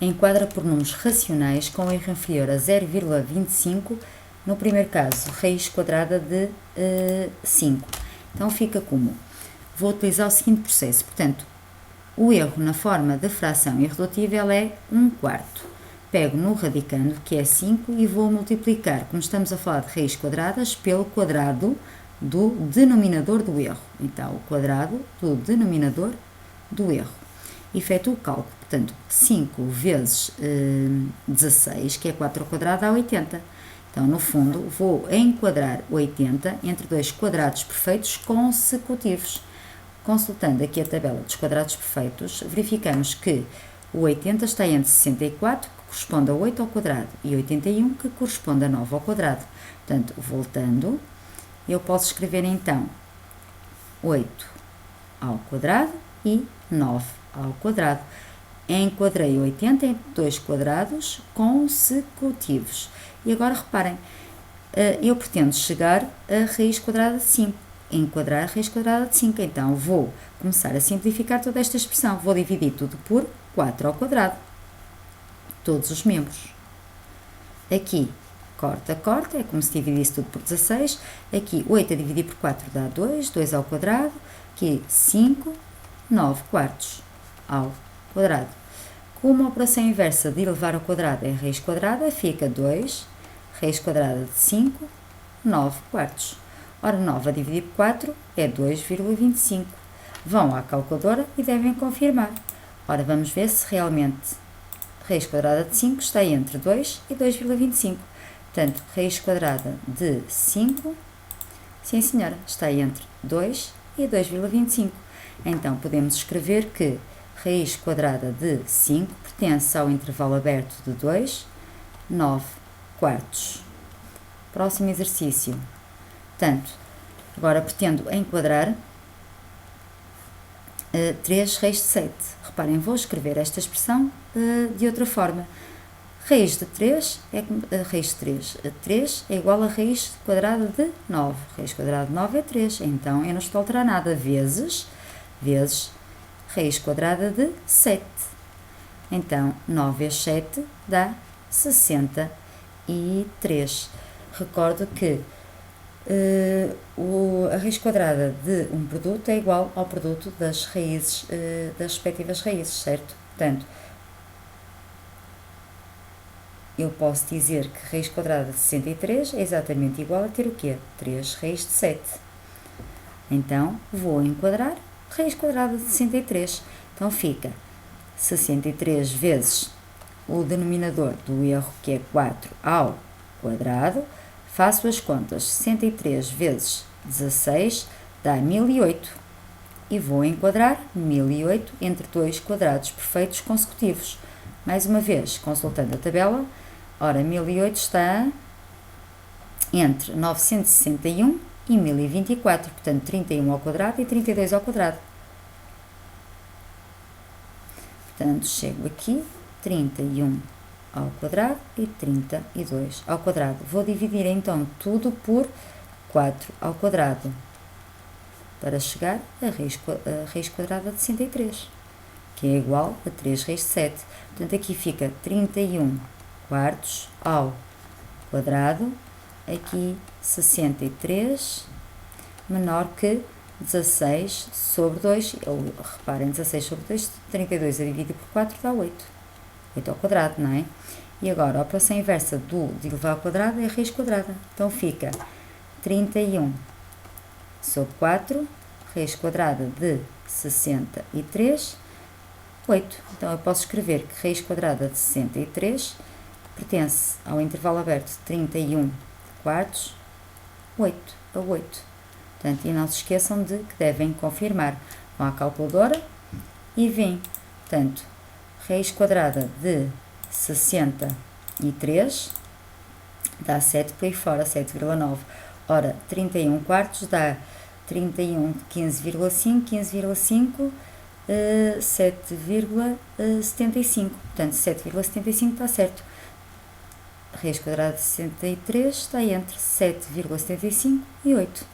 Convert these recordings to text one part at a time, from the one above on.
Enquadra por números racionais com erro inferior a 0,25, no primeiro caso, raiz quadrada de 5. Então fica como? Vou utilizar o seguinte processo, portanto, o erro na forma de fração irredutível é 1/4. Pego no radicando, que é 5, e vou multiplicar, como estamos a falar de raízes quadradas, pelo quadrado do denominador do erro. Então, o quadrado do denominador do erro. Efetuo o cálculo, portanto, 5 vezes 16, que é 4 ao quadrado, dá 80. Então, no fundo, vou enquadrar 80 entre dois quadrados perfeitos consecutivos. Consultando aqui a tabela dos quadrados perfeitos, verificamos que o 80 está entre 64, que corresponde a 8 ao quadrado, e 81, que corresponde a 9 ao quadrado. Portanto, voltando, eu posso escrever então 8 ao quadrado e 9 ao quadrado. Enquadrei 80 em dois quadrados consecutivos. E agora reparem, eu pretendo chegar a raiz quadrada de 5. Enquadrar a raiz quadrada de 5. Então, vou começar a simplificar toda esta expressão. Vou dividir tudo por 4 ao quadrado. Todos os membros. Aqui, corta, corta, é como se dividisse tudo por 16. Aqui, 8 a dividir por 4 dá 2, 2 ao quadrado. Aqui, 5, 9 quartos ao quadrado. Como a operação inversa de elevar ao quadrado é raiz quadrada, fica 2, raiz quadrada de 5, 9 quartos. Ora, 9 a dividir por 4 é 2,25. Vão à calculadora e devem confirmar. Ora, vamos ver se realmente raiz quadrada de 5 está entre 2 e 2,25. Portanto, raiz quadrada de 5, sim senhora, está entre 2 e 2,25. Então, podemos escrever que raiz quadrada de 5 pertence ao intervalo aberto de 2, 9 quartos. Próximo exercício. Portanto, agora pretendo enquadrar 3 raiz de 7. Reparem, vou escrever esta expressão de outra forma. Raiz de 3 é raiz de 3. 3 é igual a raiz quadrada de 9. Raiz quadrada de 9 é 3. Então, eu não estou a alterar nada. Vezes raiz quadrada de 7. Então, 9 vezes 7 dá 63. Recordo que a raiz quadrada de um produto é igual ao produto das raízes, das respectivas raízes, certo? Portanto, eu posso dizer que raiz quadrada de 63 é exatamente igual a ter o quê? 3 raiz de 7. Então, vou enquadrar raiz quadrada de 63. Então, fica 63 vezes o denominador do erro, que é 4 ao quadrado. Faço as contas, 63 vezes 16 dá 1008 e vou enquadrar 1008 entre dois quadrados perfeitos consecutivos. Mais uma vez, consultando a tabela, ora, 1008 está entre 961 e 1024, portanto 31 ao quadrado e 32 ao quadrado. Portanto, chego aqui, 31 ao quadrado e 32 ao quadrado. Vou dividir então tudo por 4 ao quadrado para chegar a raiz quadrada de 63, que é igual a 3 raiz de 7. Portanto, aqui fica 31 quartos ao quadrado, aqui 63 menor que 16 sobre 2, ou reparem, 16 sobre 2, 32 a dividir por 4 dá 8. 8 ao quadrado, não é? E agora, a operação inversa de elevar ao quadrado é a raiz quadrada. Então, fica 31 sobre 4, raiz quadrada de 63, 8. Então, eu posso escrever que raiz quadrada de 63 pertence ao intervalo aberto de 31 quartos, 8 a 8. Portanto, e não se esqueçam de que devem confirmar. Vão à calculadora e veem. Portanto, raiz quadrada de 63 dá 7 por aí fora, 7,9. Ora, 31 quartos dá 31, 15,5, 15,5, 7,75. Portanto, 7,75 está certo. Raiz quadrada de 63 está entre 7,75 e 8.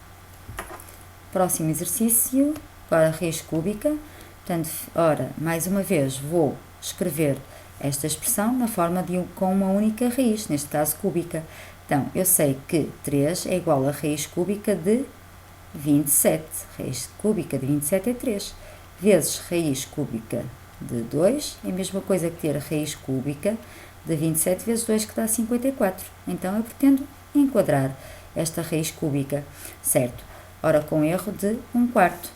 Próximo exercício, para a raiz cúbica. Portanto, ora, mais uma vez, vou escrever esta expressão na forma com uma única raiz, neste caso cúbica. Então, eu sei que 3 é igual a raiz cúbica de 27. Raiz cúbica de 27 é 3. Vezes raiz cúbica de 2 é a mesma coisa que ter a raiz cúbica de 27 vezes 2, que dá 54. Então, eu pretendo enquadrar esta raiz cúbica, certo? Ora, com erro de 1/4.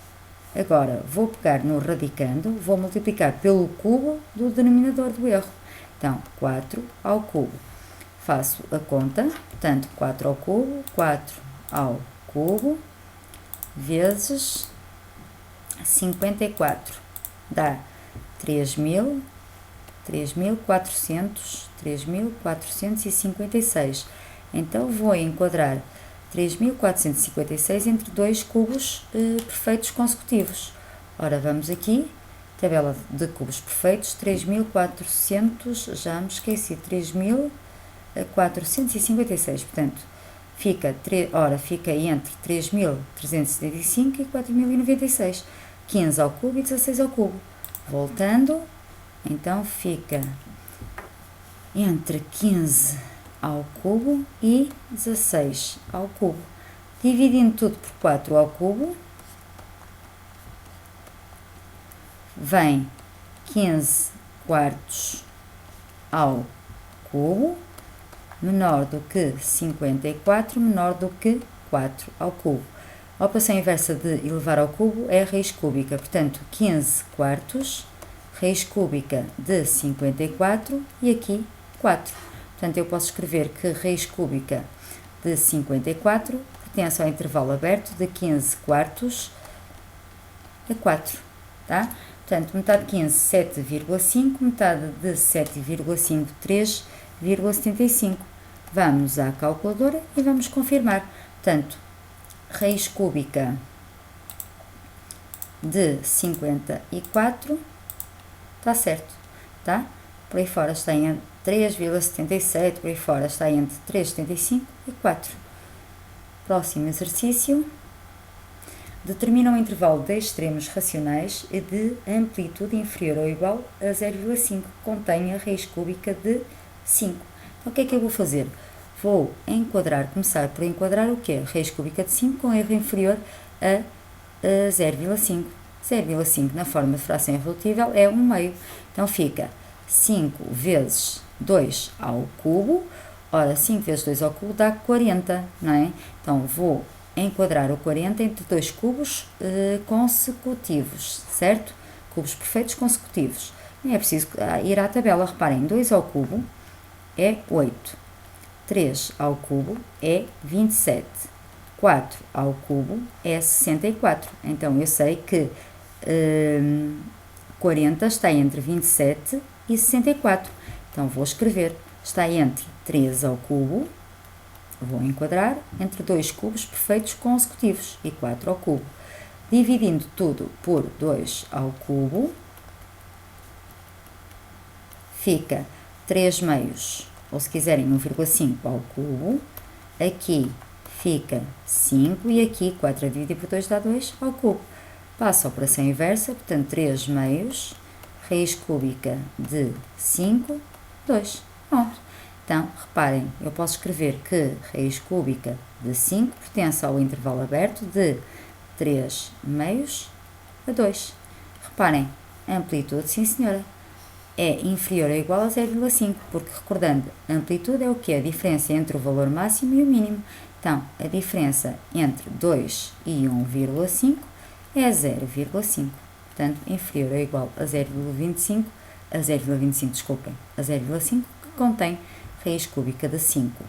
Agora, vou pegar no radicando, vou multiplicar pelo cubo do denominador do erro. Então, 4 ao cubo. Faço a conta, portanto, 4 ao cubo, 4 ao cubo, vezes 54. Dá 3.456. Então, vou enquadrar 3.456 entre dois cubos perfeitos consecutivos. Ora, vamos aqui, tabela de cubos perfeitos, 3.400, já me esqueci, 3.456, portanto, fica entre 3.375 e 4.096, 15 ao cubo e 16 ao cubo. Voltando, então fica entre 15 ao cubo e 16 ao cubo. Dividindo tudo por 4 ao cubo, vem 15 quartos ao cubo, menor do que 54, menor do que 4 ao cubo. A operação inversa de elevar ao cubo é a raiz cúbica, portanto, 15 quartos, raiz cúbica de 54 e aqui 4. Portanto, eu posso escrever que raiz cúbica de 54 pertence ao intervalo aberto de 15 quartos a 4, tá? Portanto, metade de 15, 7,5, metade de 7,5, 3,75. Vamos à calculadora e vamos confirmar. Portanto, raiz cúbica de 54 está certo, tá? Por aí fora está em 3,77, por aí fora está entre 3,75 e 4. Próximo exercício. Determina um intervalo de extremos racionais de amplitude inferior ou igual a 0,5, que contém a raiz cúbica de 5. Então, o que é que eu vou fazer? Vou começar por enquadrar o quê? Raiz cúbica de 5 com erro inferior a 0,5. 0,5 na forma de fração irredutível é 1/2. Então, fica 5 vezes 2 ao cubo. Ora, 5 vezes 2 ao cubo dá 40, não é? Então, vou enquadrar o 40 entre dois cubos consecutivos, certo? Cubos perfeitos consecutivos. Não é preciso ir à tabela. Reparem, 2 ao cubo é 8. 3 ao cubo é 27. 4 ao cubo é 64. Então, eu sei que 40 está entre 27 e 64. Então, vou escrever. Está entre 3 ao cubo, vou enquadrar, entre dois cubos perfeitos consecutivos e 4 ao cubo. Dividindo tudo por 2 ao cubo, fica 3 meios, ou se quiserem 1,5 ao cubo. Aqui fica 5 e aqui 4 a dividir por 2 dá 2 ao cubo. Passo a operação inversa, portanto 3 meios, raiz cúbica de 5, 2. Pronto. Então, reparem, eu posso escrever que raiz cúbica de 5 pertence ao intervalo aberto de 3 meios a 2. Reparem, a amplitude, sim senhora, é inferior ou igual a 0,5, porque recordando, a amplitude é o que? A diferença entre o valor máximo e o mínimo. Então, a diferença entre 2 e 1,5 é 0,5. Portanto, inferior ou igual a 0,25, desculpem, a 0,5, que contém raiz cúbica de 5.